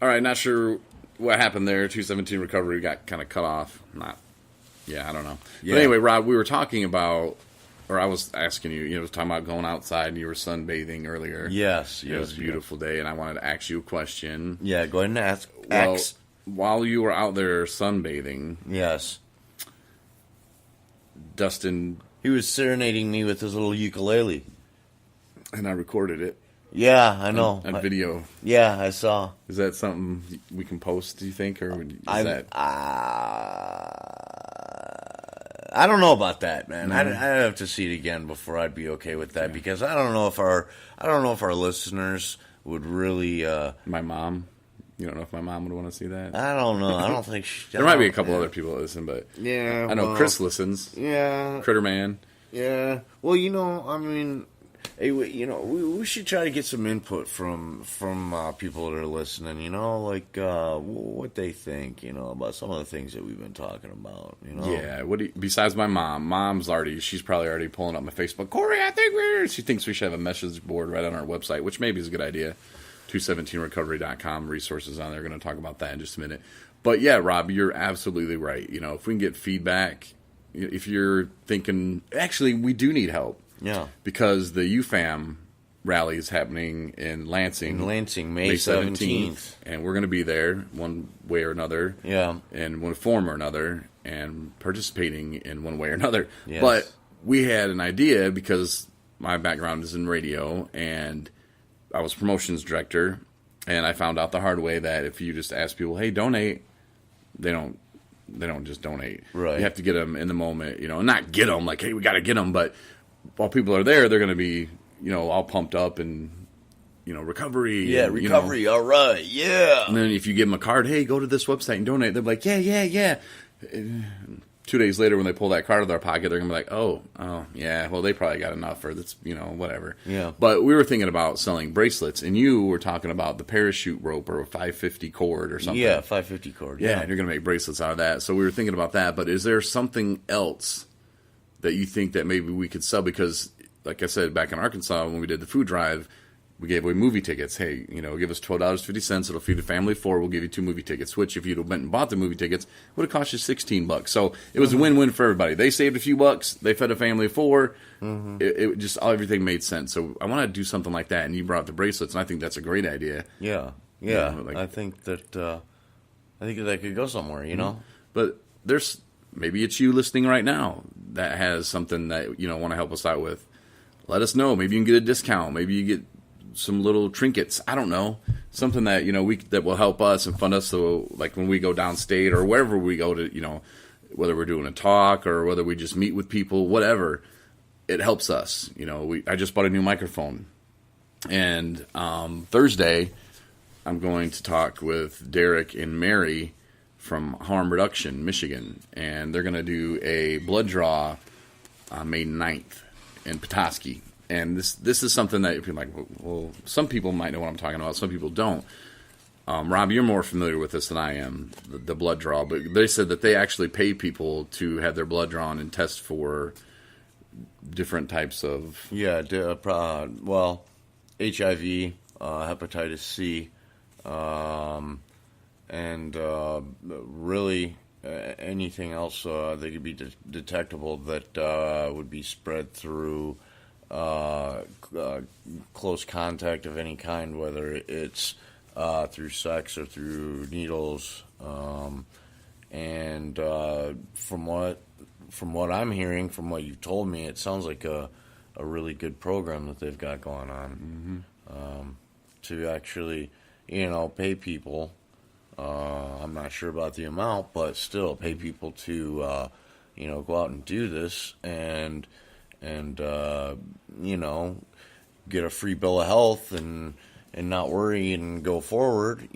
All right, not sure what happened there. 217 recovery got kind of cut off. I don't know. Yeah. But anyway, Rob, we were talking about, or I was asking you, was talking about going outside and you were sunbathing earlier. Yes. It was a beautiful day, and I wanted to ask you a question. Yeah, go ahead and ask. Well, while you were out there sunbathing, Yes. Dustin, He was serenading me with his little ukulele. and I recorded it Yeah, I know. on video. Yeah, I saw. Is that something we can post, do you think? Or is that... I don't know about that, man. I'd have to see it again before I'd be okay with that because I don't know if our listeners would really. My mom? You don't know if my mom would want to see that? I don't know. I don't think There might be a couple other people that listen, but Yeah, I know well, Chris listens. Yeah, Critter Man. yeah. Well, I mean, hey, we should try to get some input from people that are listening. Like what they think. About some of the things that we've been talking about. Yeah. Besides my mom's she's probably already pulling up my Facebook. Corey, she thinks we should have a message board right on our website, which maybe is a good idea. 217recovery.com resources on there. We're going to talk about that in just a minute. But yeah, Rob, you're absolutely right. If we can get feedback, if you're thinking, actually, we do need help. Yeah. Because the UFAM rally is happening in Lansing. May 17th. And we're going to be there one way or another. Yeah. In one form or another. And participating in one way or another. Yes. But we had an idea because my background is in radio and I was promotions director. And I found out the hard way that if you just ask people, hey, donate, they don't just donate. Right. You have to get them in the moment, not get them like, hey, we got to get them. But while people are there, they're going to be, all pumped up and, recovery. Yeah, and, recovery. All right. Yeah. And then if you give them a card, hey, go to this website and donate, they're like, yeah. 2 days later, when they pull that card out of their pocket, they're going to be like, oh, yeah, well, they probably got enough for this, whatever. Yeah. But we were thinking about selling bracelets, and you were talking about the parachute rope or a 550 cord or something. Yeah, 550 cord. Yeah, and you're going to make bracelets out of that. So we were thinking about that. But is there something else that you think that maybe we could sell? Because, like I said, back in Arkansas, when we did the food drive, we gave away movie tickets. Hey, give us $12.50. It'll feed a family of 4. We'll give you 2 movie tickets. Which, if you'd have went and bought the movie tickets, would have cost you $16. So it was a win-win for everybody. They saved a few bucks. They fed a family of 4. Mm-hmm. It just everything made sense. So I want to do something like that. And you brought the bracelets, and I think that's a great idea. Yeah. I think that could go somewhere. Mm-hmm. But maybe it's you listening right now that has something that want to help us out with. Let us know. Maybe you can get a discount. Maybe you get some little trinkets. I don't know. Something that, that will help us and fund us. So like when we go downstate or wherever we go to, whether we're doing a talk or whether we just meet with people, whatever, it helps us. I just bought a new microphone. And Thursday, I'm going to talk with Derek and Mary from Harm Reduction, Michigan. And they're going to do a blood draw on May 9th in Petoskey. And this is something that you're like, well, some people might know what I'm talking about. Some people don't. Rob, you're more familiar with this than I am, the blood draw. But they said that they actually pay people to have their blood drawn and test for different types of... Yeah, HIV, hepatitis C, and really anything else that could be detectable that would be spread through... close contact of any kind, whether it's through sex or through needles, and from what I'm hearing, from what you've told me, it sounds like a really good program that they've got going on. Mm-hmm. To actually, pay people. I'm not sure about the amount, but still pay people to go out and do this and get a free bill of health and not worry and go forward,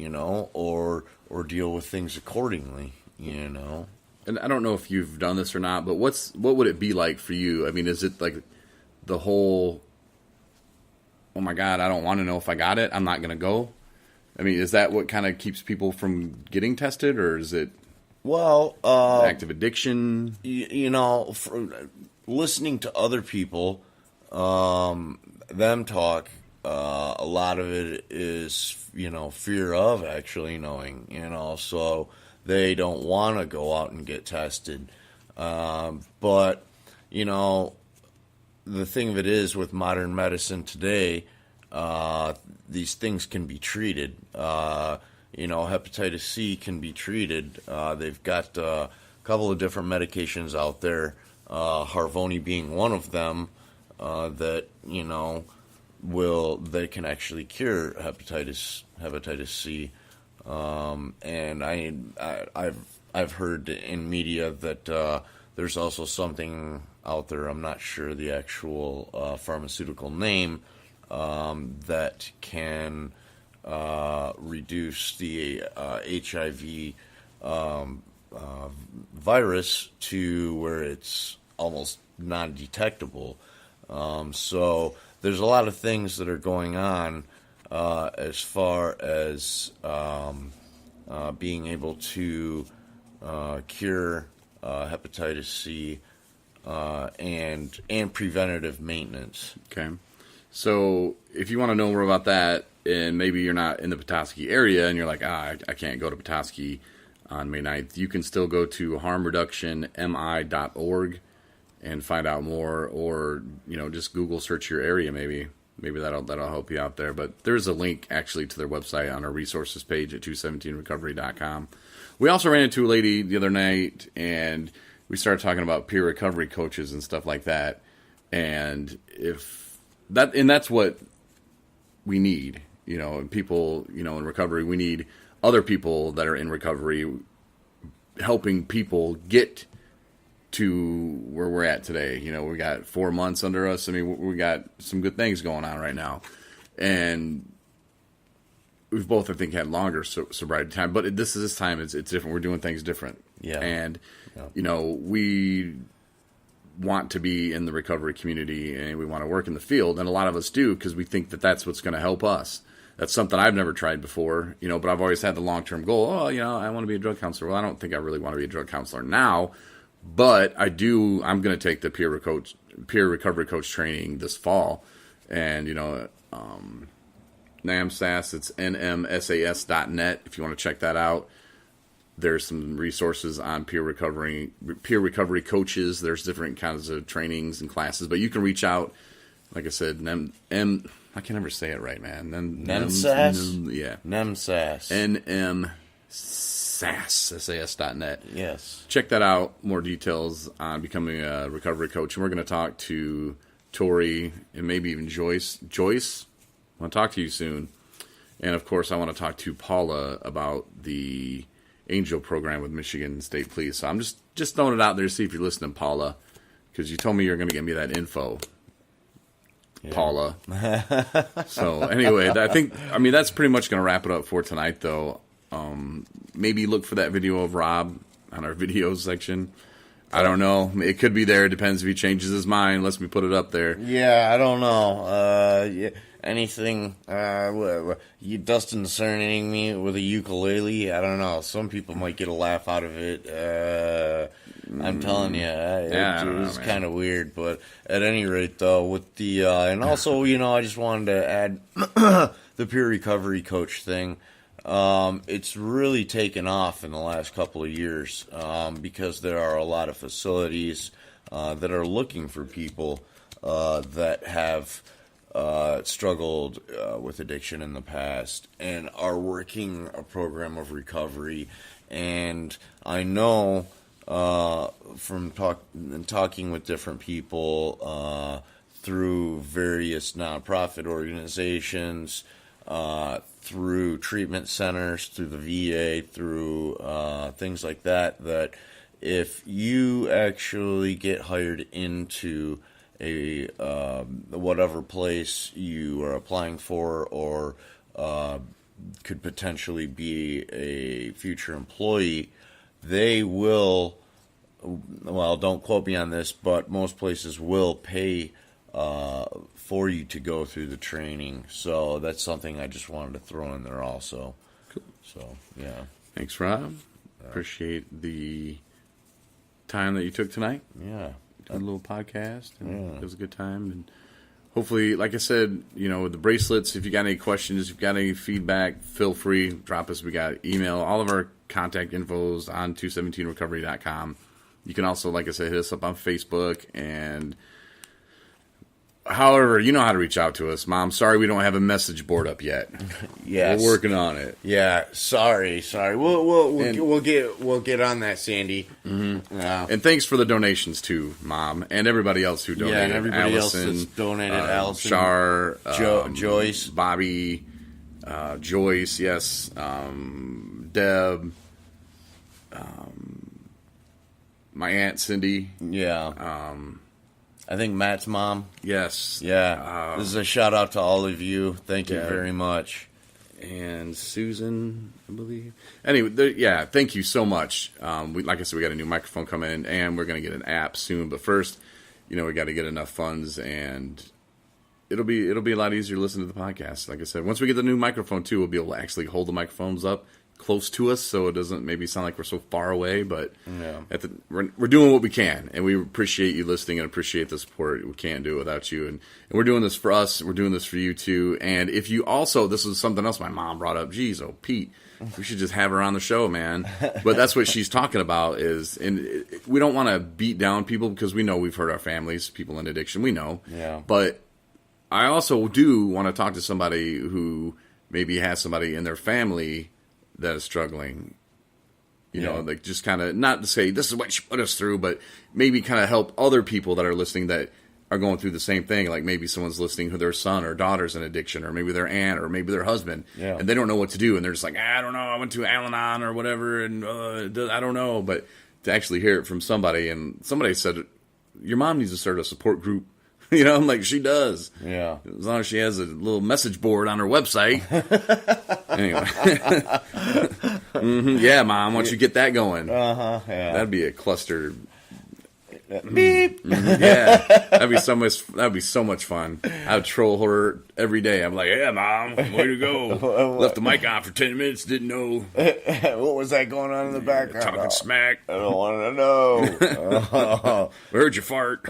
or deal with things accordingly, And I don't know if you've done this or not, but what would it be like for you? I mean, is it like the whole, oh my God, I don't want to know if I got it, I'm not going to go? I mean, is that what kind of keeps people from getting tested, or is it active addiction? Listening to other people, them talk, a lot of it is, fear of actually knowing, so they don't want to go out and get tested. But, the thing of it is with modern medicine today, these things can be treated. Hepatitis C can be treated. They've got a couple of different medications out there, Harvoni being one of them, that, they can actually cure hepatitis C. And I've heard in media that there's also something out there, I'm not sure the actual pharmaceutical name, that can reduce the HIV virus to where it's almost non-detectable. So there's a lot of things that are going on as far as being able to cure hepatitis C and preventative maintenance. Okay. So if you want to know more about that, and maybe you're not in the Petoskey area and you're like, I can't go to Petoskey on May 9th, you can still go to harmreductionmi.org and find out more, or, just Google search your area maybe. Maybe that'll help you out there. But there's a link actually to their website on our resources page at 217recovery.com. We also ran into a lady the other night, and we started talking about peer recovery coaches and stuff like that. And that's what we need, people, in recovery. We need other people that are in recovery helping people get to where we're at today. We got 4 months under us. I mean, we got some good things going on right now. And we've both, I think, had longer sobriety time. But this time, it's different. We're doing things different. Yeah. And, we want to be in the recovery community and we want to work in the field. And a lot of us do because we think that that's what's going to help us. That's something I've never tried before, but I've always had the long-term goal. I want to be a drug counselor. Well, I don't think I really want to be a drug counselor now, but I'm going to take the peer recovery coach training this fall. And, NAMSAS, it's nmsas.net if you want to check that out. There's some resources on peer recovery coaches. There's different kinds of trainings and classes, but you can reach out. Like I said, I can never say it right, man. NMSAS? Yeah. NMSAS. SAS.net. Yes. Check that out. More details on becoming a recovery coach. And we're going to talk to Tori and maybe even Joyce. Joyce, I want to talk to you soon. And, of course, I want to talk to Paula about the Angel program with Michigan State Police. So I'm just throwing it out there to see if you're listening, Paula, because you told me you're going to give me that info. Yeah. Paula. So anyway, that's pretty much going to wrap it up for tonight, though. Maybe look for that video of Rob on our videos section. I don't know. It could be there. It depends if he changes his mind. Lets me put it up there. Yeah, I don't know. Anything, you Dustin serenading me with a ukulele, I don't know. Some people might get a laugh out of it. I'm telling you, it was kind of weird. But at any rate, though, with the, and also, I just wanted to add the peer recovery coach thing. It's really taken off in the last couple of years because there are a lot of facilities that are looking for people that have struggled with addiction in the past and are working a program of recovery. And I know from talking with different people through various nonprofit organizations, through treatment centers, through the VA, through things like that, that if you actually get hired into a whatever place you are applying for, or could potentially be a future employee, they will, well, don't quote me on this, but most places will pay for you to go through the training. So that's something I just wanted to throw in there also. Cool. So, yeah. Thanks, Rob. Appreciate the time that you took tonight. Yeah. Did a little podcast, and it was a good time. And hopefully, like I said, with the bracelets, if you got any questions, if you got any feedback, feel free, drop us. We got email, all of our contact infos on 217recovery.com. You can also, like I said, hit us up on Facebook, and however, you know how to reach out to us. Mom, sorry we don't have a message board up yet. Yes. We're working on it. Yeah, sorry. We'll get on that, Sandy. Mm-hmm. And thanks for the donations too, Mom, and everybody else who donated. Yeah, and everybody Allison, else that's donated. Allison, Char, Joyce, Bobby, Joyce, yes, Deb, my Aunt Cindy. Yeah. I think Matt's mom. Yes. Yeah. This is a shout out to all of you. Thank you very much. And Susan, I believe. Anyway, thank you so much. Like I said, we got a new microphone coming in, and we're going to get an app soon. But first, we got to get enough funds, and it'll be a lot easier to listen to the podcast. Like I said, once we get the new microphone too, we'll be able to actually hold the microphones up close to us, so it doesn't maybe sound like we're so far away. But we're doing what we can, and we appreciate you listening and appreciate the support. We can't do it without you, and we're doing this for us. We're doing this for you too. And if you also, this is something else my mom brought up. Geez, Pete, we should just have her on the show, man. But that's what she's talking about and we don't want to beat down people, because we know we've hurt our families, people in addiction. We know. Yeah. But I also do want to talk to somebody who maybe has somebody in their family that is struggling, like just kind of, not to say this is what she put us through, but maybe kind of help other people that are listening that are going through the same thing. Like maybe someone's listening who their son or daughter's in addiction, or maybe their aunt, or maybe their husband, and they don't know what to do, and they're just like, I don't know, I went to Al-Anon or whatever, and I don't know. But to actually hear it from somebody, and somebody said, your mom needs to start a support group. I'm like, she does. Yeah. As long as she has a little message board on her website. Anyway. Yeah, Mom, once you get that going. Yeah. That'd be a cluster. Beep. Yeah. That'd be so much fun. I would troll her every day. I'm like, yeah, Mom, way to go. Left the mic on for 10 minutes, didn't know. What was that going on in the background? Talking smack. I don't want to know. We heard you fart.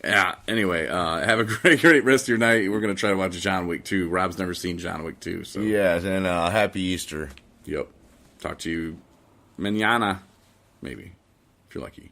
Yeah, anyway, have a great rest of your night. We're going to try to watch John Wick 2. Rob's never seen John Wick 2. So. Yes, and happy Easter. Yep. Talk to you mañana, maybe, if you're lucky.